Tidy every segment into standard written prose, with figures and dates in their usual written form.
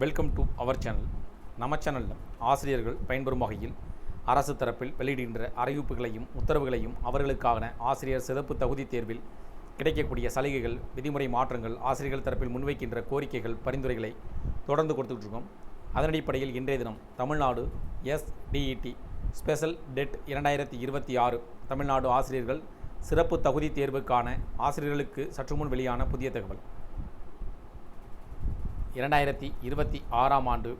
Welcome to our channel. நம்ம சேனலில் ஆசிரியர்கள் பயன்பெறும் வகையில் அரசு தரப்பில் வெளியிடுகின்ற அறிவிப்புகளையும் உத்தரவுகளையும் அவர்களுக்கான ஆசிரியர் சிறப்பு தகுதி தேர்வில் கிடைக்கக்கூடிய சலுகைகள், விதிமுறை மாற்றங்கள், ஆசிரியர்கள் தரப்பில் முன்வைக்கின்ற கோரிக்கைகள், பரிந்துரைகளை தொடர்ந்து கொடுத்துக்கிட்டு இருக்கோம். அதன் அடிப்படையில் இன்றைய தினம் Tamil Nadu SDET special dead 2026 Tamil Nadu ஆசிரியர்கள் சிறப்பு தகுதி தேர்வுக்கான ஆசிரியர்களுக்கு சற்று முன் வெளியான புதிய தகவல். 2026ஆம் ஆண்டு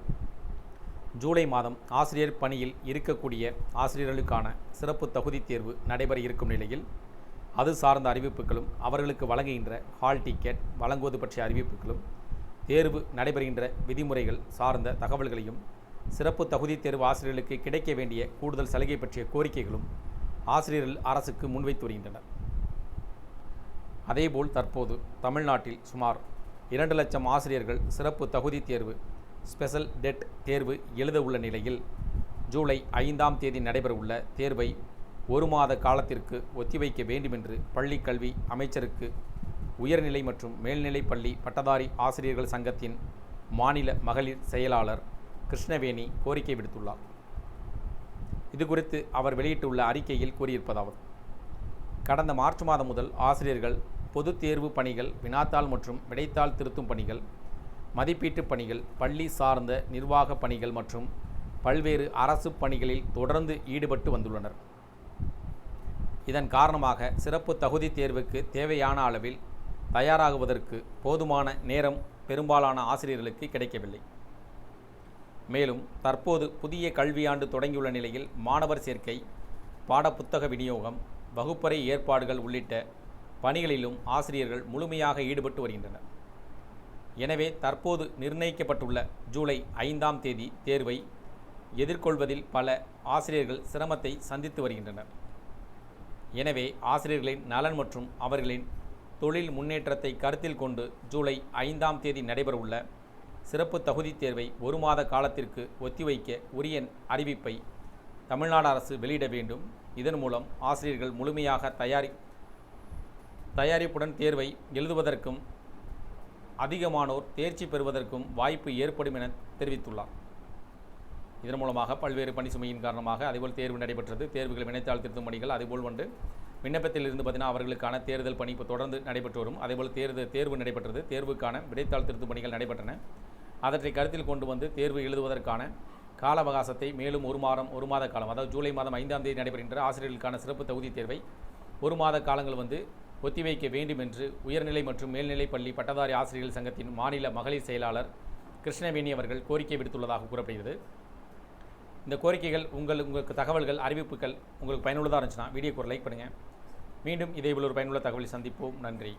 ஜூலை மாதம் ஆசிரியர் பணியில் இருக்கக்கூடிய ஆசிரியர்களுக்கான சிறப்பு தகுதி தேர்வு நடைபெற இருக்கும் நிலையில் அது சார்ந்த அறிவிப்புகளும், அவர்களுக்கு வழங்குகின்ற ஹால் டிக்கெட் வழங்குவது பற்றிய அறிவிப்புகளும், தேர்வு நடைபெறுகின்ற விதிமுறைகள் சார்ந்த தகவல்களையும், சிறப்பு தகுதி தேர்வு ஆசிரியர்களுக்கு கிடைக்க வேண்டிய கூடுதல் சலுகை பற்றிய கோரிக்கைகளும் ஆசிரியர்கள் அரசுக்கு முன்வைத்து வருகின்றனர். அதேபோல் தற்போது தமிழ்நாட்டில் சுமார் 2 லட்சம் ஆசிரியர்கள் சிறப்பு தகுதி தேர்வு ஸ்பெஷல் டெட் தேர்வு எழுத உள்ள நிலையில் ஜூலை 5ஆம் தேதி நடைபெறவுள்ள தேர்வை 1 மாத காலத்திற்கு ஒத்திவைக்க வேண்டுமென்று பள்ளிக் கல்வி அமைச்சருக்கு உயர்நிலை மற்றும் மேல்நிலைப் பள்ளி பட்டதாரி ஆசிரியர்கள் சங்கத்தின் மாநில மகளிர் செயலாளர் கிருஷ்ணவேணி கோரிக்கை விடுத்துள்ளார். இதுகுறித்து அவர் வெளியிட்டுள்ள அறிக்கையில் கூறியிருப்பதாவது: கடந்த மார்ச் மாதம் முதல் ஆசிரியர்கள் பொதுத் தேர்வு பணிகள், வினாத்தாள் மற்றும் விடைத்தாள் திருத்தும் பணிகள், மதிப்பீட்டு பணிகள், பள்ளி சார்ந்த நிர்வாக பணிகள் மற்றும் பல்வேறு அரசு பணிகளில் தொடர்ந்து ஈடுபட்டு வந்துள்ளனர். இதன் காரணமாக சிறப்பு தகுதி தேர்வுக்கு தேவையான அளவில் தயாராகுவதற்கு போதுமான நேரம் பெரும்பாலான ஆசிரியர்களுக்கு கிடைக்கவில்லை. மேலும் தற்போது புதிய கல்வியாண்டு தொடங்கியுள்ள நிலையில் மாணவர் சேர்க்கை, பாடப்புத்தக விநியோகம், வகுப்பறை ஏற்பாடுகள் உள்ளிட்ட பணிகளிலும் ஆசிரியர்கள் முழுமையாக ஈடுபட்டு வருகின்றனர். எனவே தற்போது நிர்ணயிக்கப்பட்டுள்ள ஜூலை 5ஆம் தேதி தேர்வை எதிர்கொள்வதில் பல ஆசிரியர்கள் சிரமத்தை சந்தித்து வருகின்றனர். எனவே ஆசிரியர்களின் நலன் மற்றும் அவர்களின் தொழில் முன்னேற்றத்தை கருத்தில் கொண்டு ஜூலை 5ஆம் தேதி நடைபெறவுள்ள சிறப்பு தகுதி தேர்வை 1 மாத காலத்திற்கு ஒத்திவைக்க உரிய அறிவிப்பை தமிழ்நாடு அரசு வெளியிட வேண்டும். இதன் மூலம் ஆசிரியர்கள் முழுமையாக தயாரிப்புடன் தேர்வை எழுதுவதற்கும் அதிகமானோர் தேர்ச்சி பெறுவதற்கும் வாய்ப்பு ஏற்படும் என தெரிவித்துள்ளார். இதன் மூலமாக பல்வேறு பணி சுமையின் காரணமாக அதேபோல் தேர்வு நடைபெற்றது. தேர்வுகள் வினைத்தாள் திருத்தும் பணிகள் அதேபோல் விண்ணப்பத்தில் இருந்து பார்த்தீங்கன்னா அவர்களுக்கான தேர்தல் பணி இப்போ தொடர்ந்து நடைபெற்று வரும். அதேபோல் தேர்வு நடைபெற்றது. தேர்வுக்கான விடைத்தாள் திருத்தும் பணிகள் நடைபெற்றன. அவற்றை கருத்தில் கொண்டு தேர்வு எழுதுவதற்கான கால அவகாசத்தை மேலும் 1 மாத காலம், அதாவது ஜூலை மாதம் 5ஆம் தேதி நடைபெறுகின்ற ஆசிரியர்களுக்கான சிறப்பு தகுதி தேர்வை 1 மாத காலங்கள் ஒத்திவைக்க வேண்டும் என்று உயர்நிலை மற்றும் மேல்நிலைப் பள்ளி பட்டதாரி ஆசிரியர்கள் சங்கத்தின் மாநில மகளிர் செயலாளர் கிருஷ்ணவேணி அவர்கள் கோரிக்கை விடுத்துள்ளதாக கூறப்படுகிறது. இந்த கோரிக்கைகள் உங்களுக்கு தகவல்கள், அறிவிப்புகள் உங்களுக்கு பயனுள்ளதாக இருந்துச்சுன்னா வீடியோக்கு ஒரு லைக் பண்ணுங்கள். மீண்டும் இதேபோல் ஒரு பயனுள்ள தகவலை சந்திப்போம். நன்றி.